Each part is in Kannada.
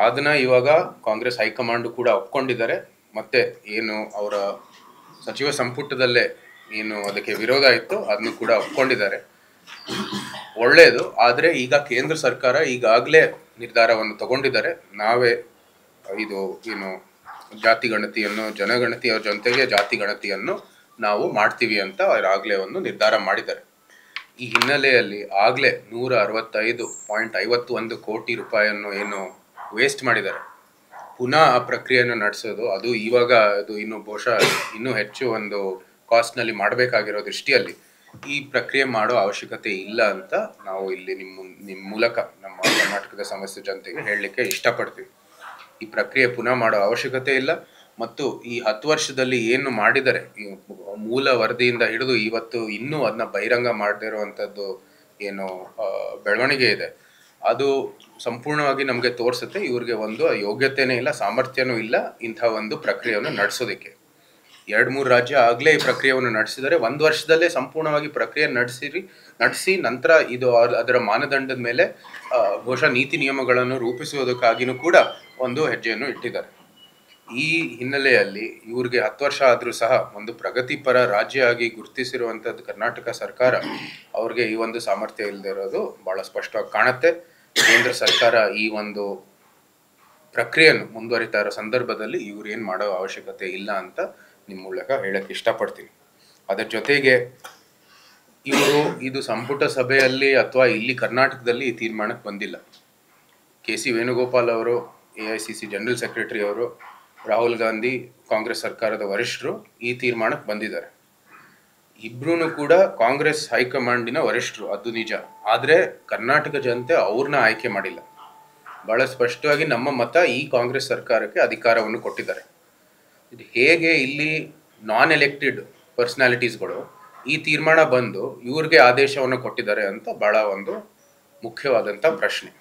ಅದನ್ನ ಇವಾಗ ಕಾಂಗ್ರೆಸ್ ಹೈಕಮಾಂಡ್ ಕೂಡ ಒಪ್ಕೊಂಡಿದ್ದಾರೆ. ಮತ್ತೆ ಏನು ಅವರ ಸಚಿವ ಸಂಪುಟದಲ್ಲೇ ಏನು ಅದಕ್ಕೆ ವಿರೋಧ ಇತ್ತು ಅದನ್ನು ಕೂಡ ಒಪ್ಕೊಂಡಿದ್ದಾರೆ. ಒಳ್ಳೆಯದು. ಆದರೆ ಈಗ ಕೇಂದ್ರ ಸರ್ಕಾರ ಈಗಾಗಲೇ ನಿರ್ಧಾರವನ್ನು ತಗೊಂಡಿದ್ದಾರೆ. ನಾವೇ ಇದು ಏನು ಜಾತಿ ಗಣತಿಯನ್ನು, ಜನಗಣತಿಯ ಜೊತೆಗೆ ಜಾತಿ ಗಣತಿಯನ್ನು ನಾವು ಮಾಡ್ತೀವಿ ಅಂತ ಅವರಾಗಲೇ ಒಂದು ನಿರ್ಧಾರ ಮಾಡಿದ್ದಾರೆ. ಈ ಹಿನ್ನೆಲೆಯಲ್ಲಿ ಆಗಲೇ 165.51 ಕೋಟಿ ರೂಪಾಯಿಯನ್ನು ಏನು ವೇಸ್ಟ್ ಮಾಡಿದ್ದಾರೆ, ಪುನಃ ಆ ಪ್ರಕ್ರಿಯೆಯನ್ನು ನಡೆಸೋದು ಅದು ಇವಾಗ ಅದು ಇನ್ನು ಬಹುಶಃ ಇನ್ನೂ ಹೆಚ್ಚು ಒಂದು ಕಾಸ್ಟ್ನಲ್ಲಿ ಮಾಡಬೇಕಾಗಿರೋ ದೃಷ್ಟಿಯಲ್ಲಿ ಈ ಪ್ರಕ್ರಿಯೆ ಮಾಡೋ ಅವಶ್ಯಕತೆ ಇಲ್ಲ ಅಂತ ನಾವು ಇಲ್ಲಿ ನಿಮ್ಮ ಮೂಲಕ ನಮ್ಮ ಕರ್ನಾಟಕದ ಸಮಸ್ಯೆ ಜನತೆಗೆ ಹೇಳಲಿಕ್ಕೆ ಇಷ್ಟಪಡ್ತೀವಿ. ಈ ಪ್ರಕ್ರಿಯೆ ಪುನಃ ಮಾಡೋ ಅವಶ್ಯಕತೆ ಇಲ್ಲ. ಮತ್ತು ಈ 10 ವರ್ಷದಲ್ಲಿ ಏನು ಮಾಡಿದರೆ ಮೂಲ ವರದಿಯಿಂದ ಹಿಡಿದು ಇವತ್ತು ಇನ್ನೂ ಅದನ್ನ ಬಹಿರಂಗ ಮಾಡದೇ ಇರುವಂಥದ್ದು ಏನು ಬೆಳವಣಿಗೆ ಇದೆ, ಅದು ಸಂಪೂರ್ಣವಾಗಿ ನಮಗೆ ತೋರಿಸುತ್ತೆ ಇವ್ರಿಗೆ ಒಂದು ಯೋಗ್ಯತೆನೇ ಇಲ್ಲ, ಸಾಮರ್ಥ್ಯನೂ ಇಲ್ಲ ಇಂಥ ಒಂದು ಪ್ರಕ್ರಿಯೆಯನ್ನು ನಡೆಸೋದಕ್ಕೆ. 2-3 ರಾಜ್ಯ ಆಗಲೇ ಈ ಪ್ರಕ್ರಿಯೆಯನ್ನು ನಡೆಸಿದರೆ 1 ವರ್ಷದಲ್ಲೇ ಸಂಪೂರ್ಣವಾಗಿ ಪ್ರಕ್ರಿಯೆ ನಡೆಸಿ ನಂತರ ಇದು ಅದರ ಮಾನದಂಡದ ಮೇಲೆ ಬಹುಶಃ ನೀತಿ ನಿಯಮಗಳನ್ನು ರೂಪಿಸುವುದಕ್ಕಾಗಿಯೂ ಕೂಡ ಒಂದು ಹೆಜ್ಜೆಯನ್ನು ಇಟ್ಟಿದ್ದಾರೆ. ಈ ಹಿನ್ನೆಲೆಯಲ್ಲಿ ಇವ್ರಿಗೆ 10 ವರ್ಷ ಆದರೂ ಸಹ ಒಂದು ಪ್ರಗತಿಪರ ರಾಜ್ಯ ಆಗಿ ಗುರುತಿಸಿರುವಂಥದ್ದು ಕರ್ನಾಟಕ ಸರ್ಕಾರ, ಅವ್ರಿಗೆ ಈ ಒಂದು ಸಾಮರ್ಥ್ಯ ಇಲ್ಲದೆ ಇರೋದು ಬಹಳ ಸ್ಪಷ್ಟವಾಗಿ ಕಾಣುತ್ತೆ. ಕೇಂದ್ರ ಸರ್ಕಾರ ಈ ಒಂದು ಪ್ರಕ್ರಿಯೆಯನ್ನು ಮುಂದುವರಿತಾ ಇರೋ ಸಂದರ್ಭದಲ್ಲಿ ಇವ್ರು ಏನು ಮಾಡೋ ಅವಶ್ಯಕತೆ ಇಲ್ಲ ಅಂತ ನಿಮ್ಮ ಮೂಲಕ ಹೇಳಕ್ಕೆ ಇಷ್ಟಪಡ್ತೀನಿ. ಅದರ ಜೊತೆಗೆ ಇವರು ಇದು ಸಂಪುಟ ಸಭೆಯಲ್ಲಿ ಅಥವಾ ಇಲ್ಲಿ ಕರ್ನಾಟಕದಲ್ಲಿ ಈ ತೀರ್ಮಾನಕ್ಕೆ ಬಂದಿಲ್ಲ. KC ವೇಣುಗೋಪಾಲ್ ಅವರು, AICC ಜನರಲ್ ಸೆಕ್ರೆಟರಿ ಅವರು, ರಾಹುಲ್ ಗಾಂಧಿ ಕಾಂಗ್ರೆಸ್ ಸರ್ಕಾರದ ವರಿಷ್ಠರು ಈ ತೀರ್ಮಾನಕ್ಕೆ ಬಂದಿದ್ದಾರೆ. ಇಬ್ರು ಕೂಡ ಕಾಂಗ್ರೆಸ್ ಹೈಕಮಾಂಡಿನ ವರಿಷ್ಠರು, ಅದು ನಿಜ. ಆದರೆ ಕರ್ನಾಟಕ ಜನತೆ ಅವ್ರನ್ನ ಆಯ್ಕೆ ಮಾಡಿಲ್ಲ. ಬಹಳ ಸ್ಪಷ್ಟವಾಗಿ ನಮ್ಮ ಮತ ಈ ಕಾಂಗ್ರೆಸ್ ಸರ್ಕಾರಕ್ಕೆ ಅಧಿಕಾರವನ್ನು ಕೊಟ್ಟಿದ್ದಾರೆ. ಇದು ಹೇಗೆ ಇಲ್ಲಿ ನಾನ್ ಎಲೆಕ್ಟೆಡ್ ಪರ್ಸನಾಲಿಟೀಸ್ಗಳು ಈ ತೀರ್ಮಾನ ಬಂದು ಇವ್ರಿಗೆ ಆದೇಶವನ್ನು ಕೊಟ್ಟಿದ್ದಾರೆ ಅಂತ ಬಹಳ ಒಂದು ಮುಖ್ಯವಾದಂಥ ಪ್ರಶ್ನೆ.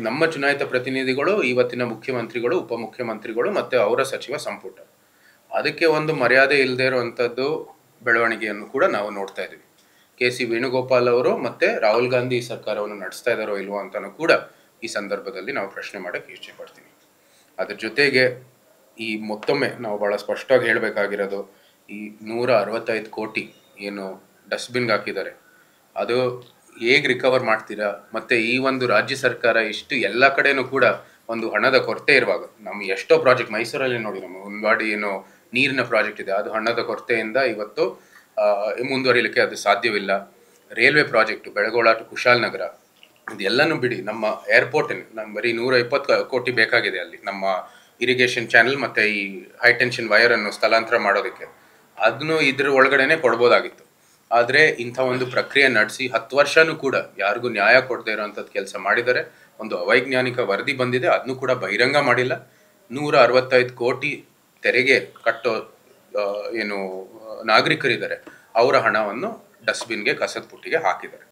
ನಮ್ಮ ಚುನಾಯಿತ ಪ್ರತಿನಿಧಿಗಳು, ಇವತ್ತಿನ ಮುಖ್ಯಮಂತ್ರಿಗಳು, ಉಪಮುಖ್ಯಮಂತ್ರಿಗಳು ಮತ್ತು ಅವರ ಸಚಿವ ಸಂಪುಟ, ಅದಕ್ಕೆ ಒಂದು ಮರ್ಯಾದೆ ಇಲ್ಲದೆ ಇರುವಂಥದ್ದು ಬೆಳವಣಿಗೆಯನ್ನು ಕೂಡ ನಾವು ನೋಡ್ತಾ ಇದ್ದೀವಿ. KC ವೇಣುಗೋಪಾಲ್ ಅವರು ಮತ್ತು ರಾಹುಲ್ ಗಾಂಧಿ ಸರ್ಕಾರವನ್ನು ನಡೆಸ್ತಾ ಇದ್ದಾರೋ ಇಲ್ವೋ ಅಂತಲೂ ಕೂಡ ಈ ಸಂದರ್ಭದಲ್ಲಿ ನಾವು ಪ್ರಶ್ನೆ ಮಾಡೋಕ್ಕೆ ಇಷ್ಟಪಡ್ತೀನಿ. ಅದ್ರ ಜೊತೆಗೆ ಈ ಮತ್ತೊಮ್ಮೆ ನಾವು ಭಾಳ ಸ್ಪಷ್ಟವಾಗಿ ಹೇಳಬೇಕಾಗಿರೋದು, ಈ 165 ಕೋಟಿ ಏನು ಡಸ್ಟ್ಬಿನ್ಗೆ ಹಾಕಿದ್ದಾರೆ, ಅದು ಹೇಗೆ ರಿಕವರ್ ಮಾಡ್ತೀರಾ? ಮತ್ತು ಈ ಒಂದು ರಾಜ್ಯ ಸರ್ಕಾರ ಇಷ್ಟು ಎಲ್ಲ ಕಡೆನೂ ಕೂಡ ಒಂದು ಹಣದ ಕೊರತೆ ಇರುವಾಗ, ನಮ್ಮ ಎಷ್ಟೋ ಪ್ರಾಜೆಕ್ಟ್ ಮೈಸೂರಲ್ಲಿ ನೋಡಿ, ನಮ್ಮ ಉನ್ವಾಡಿ ಏನೋ ನೀರಿನ ಪ್ರಾಜೆಕ್ಟ್ ಇದೆ, ಅದು ಹಣದ ಕೊರತೆಯಿಂದ ಇವತ್ತು ಮುಂದುವರಿಲಿಕ್ಕೆ ಅದು ಸಾಧ್ಯವಿಲ್ಲ. Railway project Belagola to Kushalnagar, ಇದೆಲ್ಲನೂ ಬಿಡಿ, ನಮ್ಮ ಏರ್ಪೋರ್ಟ್ ನಮ್ಮ ಬರೀ 120 ಕೋಟಿ ಬೇಕಾಗಿದೆ ಅಲ್ಲಿ ನಮ್ಮ ಇರಿಗೇಷನ್ ಚಾನೆಲ್ ಮತ್ತು ಈ ಹೈ ಟೆನ್ಷನ್ ವೈರನ್ನು ಸ್ಥಳಾಂತರ ಮಾಡೋದಕ್ಕೆ. ಅದನ್ನು ಇದ್ರ ಒಳಗಡೆನೆ ಕೊಡ್ಬೋದಾಗಿತ್ತು. ಆದರೆ ಇಂಥ ಒಂದು ಪ್ರಕ್ರಿಯೆ ನಡೆಸಿ 10 ವರ್ಷನೂ ಕೂಡ ಯಾರಿಗೂ ನ್ಯಾಯ ಕೊಡದೇ ಇರೋವಂಥದ್ದು ಕೆಲಸ ಮಾಡಿದ್ದಾರೆ. ಒಂದು ಅವೈಜ್ಞಾನಿಕ ವರದಿ ಬಂದಿದೆ, ಅದನ್ನು ಕೂಡ ಬಹಿರಂಗ ಮಾಡಿಲ್ಲ. 165 ಕೋಟಿ ತೆರಿಗೆ ಕಟ್ಟೋ ಏನು ನಾಗರಿಕರಿದ್ದಾರೆ, ಅವರ ಹಣವನ್ನು ಡಸ್ಟ್ಬಿನ್ಗೆ, ಕಸದ ಬುಟ್ಟಿಗೆ ಹಾಕಿದ್ದಾರೆ.